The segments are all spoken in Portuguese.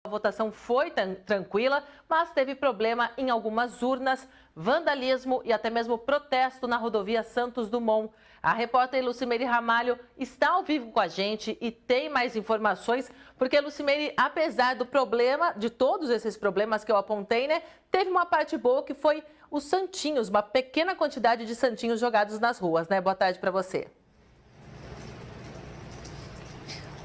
A votação foi tranquila, mas teve problema em algumas urnas, vandalismo e até mesmo protesto na rodovia Santos Dumont. A repórter Lucimeri Ramalho está ao vivo com a gente e tem mais informações, porque Lucimeri, apesar do problema, de todos esses problemas que eu apontei, né, teve uma parte boa que foi os santinhos, uma pequena quantidade de santinhos jogados nas ruas, né? Boa tarde para você.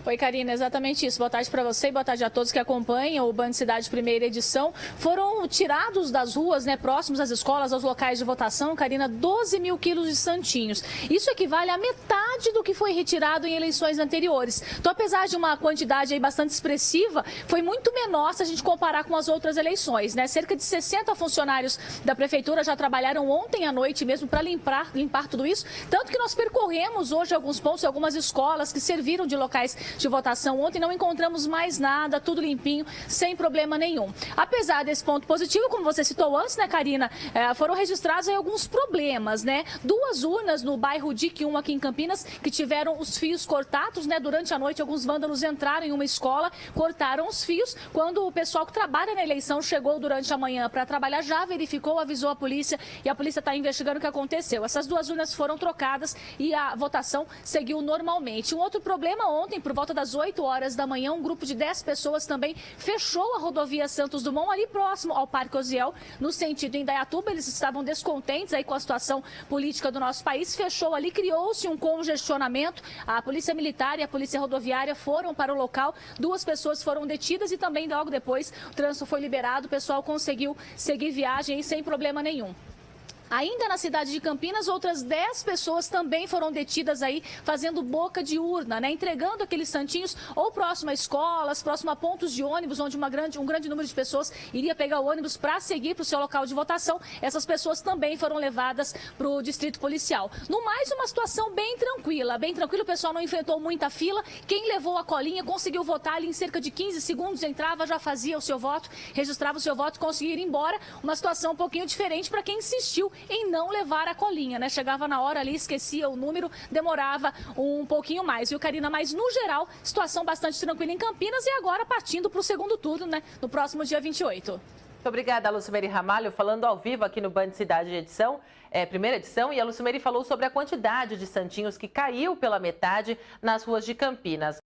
Oi, Karina, exatamente isso. Boa tarde para você e boa tarde a todos que acompanham o Band Cidade Primeira Edição. Foram tirados das ruas, né, próximos às escolas, aos locais de votação, Karina, 12 mil quilos de santinhos. Isso equivale a metade do que foi retirado em eleições anteriores. Então, apesar de uma quantidade aí bastante expressiva, foi muito menor se a gente comparar com as outras eleições, né? Cerca de 60 funcionários da Prefeitura já trabalharam ontem à noite mesmo para limpar tudo isso. Tanto que nós percorremos hoje alguns pontos, algumas escolas que serviram de locais de votação ontem, não encontramos mais nada, tudo limpinho, sem problema nenhum. Apesar desse ponto positivo, como você citou antes, né, Karina, foram registrados aí alguns problemas, né? Duas urnas no bairro DIC 1 aqui em Campinas, que tiveram os fios cortados, né? Durante a noite, alguns vândalos entraram em uma escola, cortaram os fios. Quando o pessoal que trabalha na eleição chegou durante a manhã para trabalhar, já verificou, avisou a polícia e a polícia está investigando o que aconteceu. Essas duas urnas foram trocadas e a votação seguiu normalmente. Um outro problema ontem, por volta das 8 horas da manhã, um grupo de 10 pessoas também fechou a rodovia Santos Dumont, ali próximo ao Parque Osiel, no sentido Indaiatuba. Eles estavam descontentes aí com a situação política do nosso país, fechou ali, criou-se um congestionamento. A Polícia Militar e a Polícia Rodoviária foram para o local, duas pessoas foram detidas e também logo depois o trânsito foi liberado, o pessoal conseguiu seguir viagem aí sem problema nenhum. Ainda na cidade de Campinas, outras 10 pessoas também foram detidas aí fazendo boca de urna, né? Entregando aqueles santinhos ou próximo a escolas, próximo a pontos de ônibus, onde um grande número de pessoas iria pegar o ônibus para seguir para o seu local de votação. Essas pessoas também foram levadas para o distrito policial. No mais, uma situação bem tranquila, o pessoal não enfrentou muita fila. Quem levou a colinha conseguiu votar ali em cerca de 15 segundos, entrava, já fazia o seu voto, registrava o seu voto e conseguia ir embora. Uma situação um pouquinho diferente para quem insistiu em não levar a colinha, né? Chegava na hora ali, esquecia o número, demorava um pouquinho mais, viu, Karina? Mas, no geral, situação bastante tranquila em Campinas e agora partindo para o segundo turno, né? No próximo dia 28. Muito obrigada, Lucimeri Ramalho, falando ao vivo aqui no Band Cidade Edição, primeira edição, e a Lucimeri falou sobre a quantidade de santinhos que caiu pela metade nas ruas de Campinas.